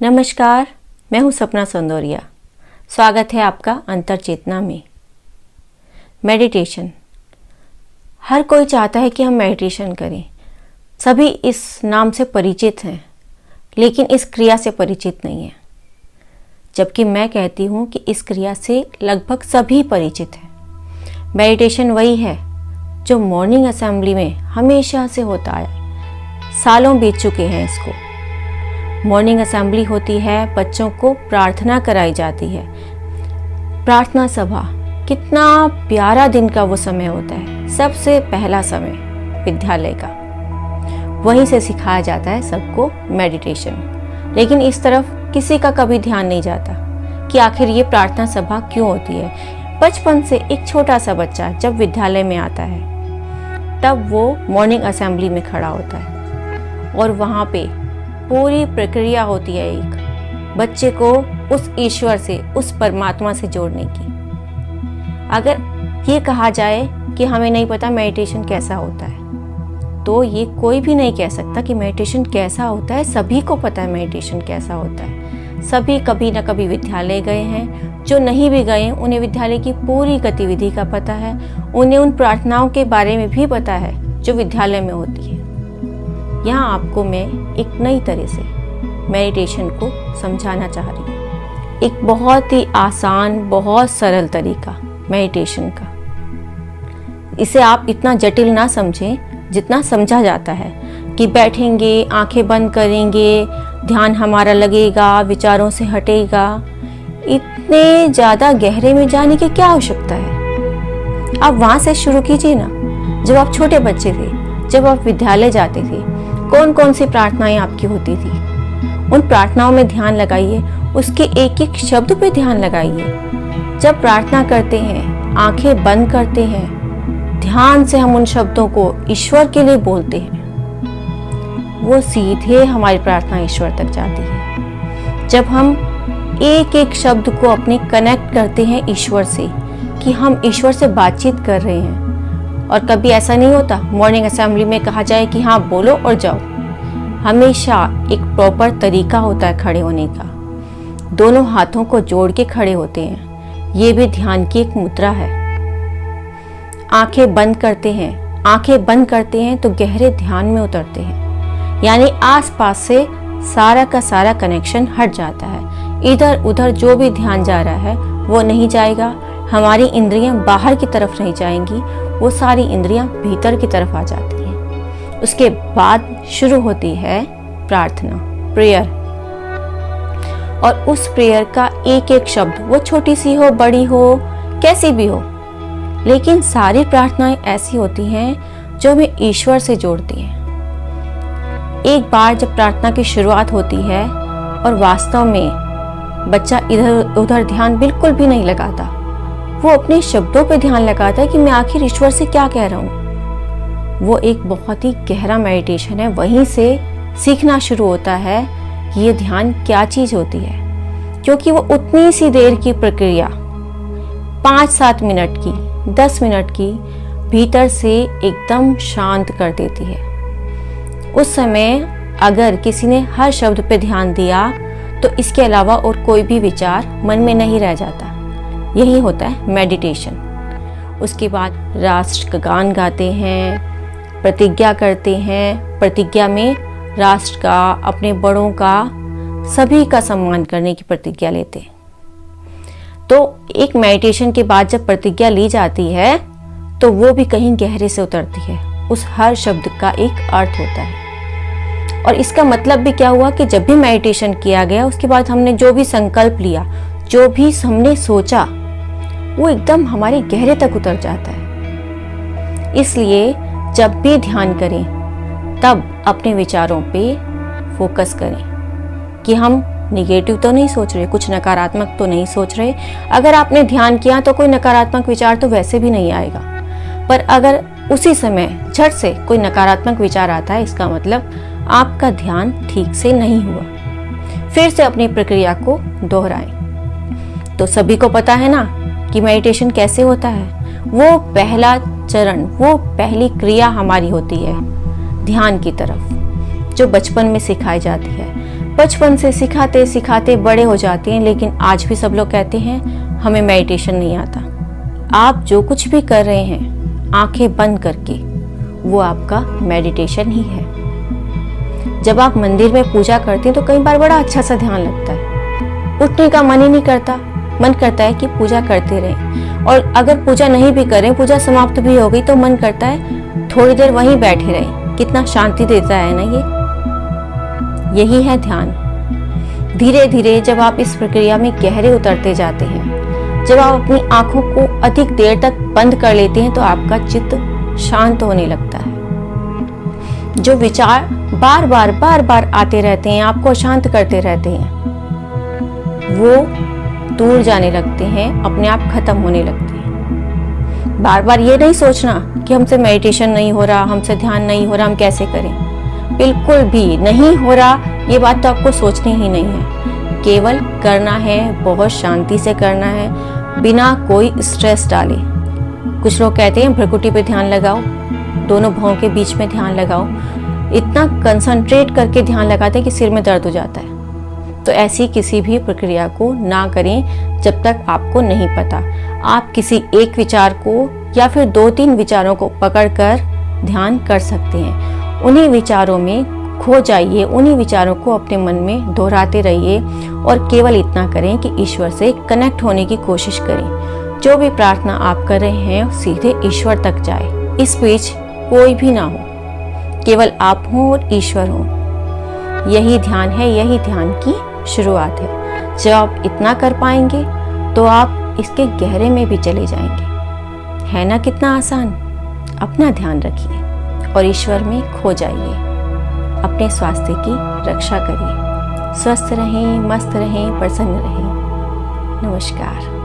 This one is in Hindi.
नमस्कार, मैं हूं सपना संदोरिया। स्वागत है आपका अंतर चेतना में। मेडिटेशन, हर कोई चाहता है कि हम मेडिटेशन करें। सभी इस नाम से परिचित हैं, लेकिन इस क्रिया से परिचित नहीं है। जबकि मैं कहती हूं कि इस क्रिया से लगभग सभी परिचित हैं। मेडिटेशन वही है जो मॉर्निंग असेंबली में हमेशा से होता है। सालों बीत चुके हैं इसको। मॉर्निंग असेंबली होती है, बच्चों को प्रार्थना कराई जाती है। प्रार्थना सभा, कितना प्यारा दिन का वो समय होता है। सबसे पहला समय विद्यालय का, वहीं से सिखाया जाता है सबको मेडिटेशन। लेकिन इस तरफ किसी का कभी ध्यान नहीं जाता कि आखिर ये प्रार्थना सभा क्यों होती है। बचपन से एक छोटा सा बच्चा जब विद्यालय में आता है तब वो मॉर्निंग असेंबली में खड़ा होता है और वहाँ पे पूरी प्रक्रिया होती है एक बच्चे को उस ईश्वर से, उस परमात्मा से जोड़ने की। अगर ये कहा जाए कि हमें नहीं पता मेडिटेशन कैसा होता है, तो ये कोई भी नहीं कह सकता कि मेडिटेशन कैसा होता है। सभी को पता है मेडिटेशन कैसा होता है। सभी कभी न कभी विद्यालय गए हैं। जो नहीं भी गए उन्हें विद्यालय की पूरी गतिविधि का पता है। उन्हें उन प्रार्थनाओं के बारे में भी पता है जो विद्यालय में होती है। यहाँ आपको मैं एक नई तरह से मेडिटेशन को समझाना चाह रही हूँ। एक बहुत ही आसान, बहुत सरल तरीका मेडिटेशन का। इसे आप इतना जटिल ना समझें जितना समझा जाता है कि बैठेंगे, आंखें बंद करेंगे, ध्यान हमारा लगेगा, विचारों से हटेगा। इतने ज़्यादा गहरे में जाने की क्या आवश्यकता है। आप वहाँ से शुरू कीजिए ना। जब आप छोटे बच्चे थे, जब आप विद्यालय जाते थे, कौन कौन सी प्रार्थनाएं आपकी होती थी, उन प्रार्थनाओं में ध्यान लगाइए। उसके एक एक शब्द पे ध्यान लगाइए। जब प्रार्थना करते हैं, आंखें बंद करते हैं, ध्यान से हम उन शब्दों को ईश्वर के लिए बोलते हैं, वो सीधे हमारी प्रार्थना ईश्वर तक जाती है। जब हम एक एक शब्द को अपने कनेक्ट करते हैं ईश्वर से, कि हम ईश्वर से बातचीत कर रहे हैं। और कभी ऐसा नहीं होता मॉर्निंग असेंबली में कहा जाए कि हाँ बोलो और जाओ। हमेशा एक प्रॉपर तरीका होता है खड़े होने का। दोनों हाथों को जोड़ के खड़े होते हैं। ये भी ध्यान की एक मुद्रा है। आंखें बंद करते हैं। आंखें बंद करते हैं तो गहरे ध्यान में उतरते हैं। यानी आसपास से सारा का सारा कनेक्शन हट जाता है। इधर उधर जो भी ध्यान जा रहा है वो नहीं जाएगा। हमारी इंद्रियां बाहर की तरफ नहीं जाएंगी, वो सारी इंद्रियां भीतर की तरफ आ जाती हैं। उसके बाद शुरू होती है प्रार्थना, प्रेयर। और उस प्रेयर का एक एक शब्द, वो छोटी सी हो, बड़ी हो, कैसी भी हो, लेकिन सारी प्रार्थनाएं ऐसी होती हैं जो हमें ईश्वर से जोड़ती हैं। एक बार जब प्रार्थना की शुरुआत होती है और वास्तव में बच्चा इधर उधर ध्यान बिल्कुल भी नहीं लगाता, वो अपने शब्दों पे ध्यान लगाता है कि मैं आखिर ईश्वर से क्या कह रहा हूँ, वो एक बहुत ही गहरा मेडिटेशन है। वहीं से सीखना शुरू होता है कि ये ध्यान क्या चीज होती है। क्योंकि वो उतनी सी देर की प्रक्रिया, 5-7 मिनट की, 10 मिनट की, भीतर से एकदम शांत कर देती है। उस समय अगर किसी ने हर शब्द पे ध्यान दिया तो इसके अलावा और कोई भी विचार मन में नहीं रह जाता। यही होता है मेडिटेशन। उसके बाद राष्ट्र गान गाते हैं, प्रतिज्ञा करते हैं। प्रतिज्ञा में राष्ट्र का, अपने बड़ों का, सभी का सम्मान करने की प्रतिज्ञा लेते हैं। तो एक मेडिटेशन के बाद जब प्रतिज्ञा ली जाती है तो वो भी कहीं गहरे से उतरती है। उस हर शब्द का एक अर्थ होता है। और इसका मतलब भी क्या हुआ कि जब भी मेडिटेशन किया गया उसके बाद हमने जो भी संकल्प लिया, जो भी हमने सोचा, वो एकदम हमारे गहरे तक उतर जाता है। इसलिए जब भी ध्यान करें तब अपने विचारों पे फोकस करें कि हम निगेटिव तो नहीं सोच रहे, कुछ नकारात्मक तो नहीं सोच रहे। अगर आपने ध्यान किया तो कोई नकारात्मक विचार तो वैसे भी नहीं आएगा। पर अगर उसी समय झट से कोई नकारात्मक विचार आता है, इसका मतलब आपका ध्यान ठीक से नहीं हुआ। फिर से अपनी प्रक्रिया को दोहराएं। तो सभी को पता है ना कि मेडिटेशन कैसे होता है। वो पहला चरण, वो पहली क्रिया हमारी होती है ध्यान की तरफ, जो बचपन में सिखाई जाती है। बचपन से सिखाते सिखाते बड़े हो जाते हैं, लेकिन आज भी सब लोग कहते हैं हमें मेडिटेशन नहीं आता। आप जो कुछ भी कर रहे हैं आंखें बंद करके, वो आपका मेडिटेशन ही है। जब आप मंदिर में पूजा करते हैं तो कई बार बड़ा अच्छा सा ध्यान लगता है, उठने का मन ही नहीं करता, मन करता है कि पूजा करते रहें। और अगर पूजा नहीं भी करें, पूजा समाप्त भी हो गई, तो मन करता है थोड़ी देर वहीं बैठे रहें। कितना शांति देता है ना ये। यही है ध्यान। धीरे धीरे जब आप इस प्रक्रिया में गहरे उतरते जाते हैं, जब आप अपनी आंखों को अधिक देर तक बंद कर लेते हैं, तो आपका चित्त शांत होने लगता है। जो विचार बार बार आते रहते हैं, आपको शांत करते रहते हैं, वो दूर जाने लगते हैं, अपने आप खत्म होने लगते हैं। बार बार ये नहीं सोचना कि हमसे मेडिटेशन नहीं हो रहा, हमसे ध्यान नहीं हो रहा, हम कैसे करें। बिल्कुल भी नहीं हो रहा, ये बात तो आपको सोचनी ही नहीं है। केवल करना है, बहुत शांति से करना है, बिना कोई स्ट्रेस डाले। कुछ लोग कहते हैं भ्रुकुटी पे ध्यान लगाओ, दोनों भौं के बीच में ध्यान लगाओ। इतना कंसंट्रेट करके ध्यान लगाते हैं कि सिर में दर्द हो जाता है। तो ऐसी किसी भी प्रक्रिया को ना करें जब तक आपको नहीं पता। आप किसी एक विचार को या फिर 2-3 विचारों को पकड़कर ध्यान कर सकते हैं। उन्हीं विचारों में खो जाइए, उन्हीं विचारों को अपने मन में दोहराते रहिए और केवल इतना करें कि ईश्वर से कनेक्ट होने की कोशिश करें। जो भी प्रार्थना आप कर रहे हैं सीधे ईश्वर तक जाए। इस बीच कोई भी ना हो, केवल आप हो और ईश्वर हो। यही ध्यान है, यही ध्यान की शुरुआत है। जब आप इतना कर पाएंगे तो आप इसके गहरे में भी चले जाएंगे। है ना कितना आसान। अपना ध्यान रखिए और ईश्वर में खो जाइए। अपने स्वास्थ्य की रक्षा करिए। स्वस्थ रहें, मस्त रहें, प्रसन्न रहें। नमस्कार।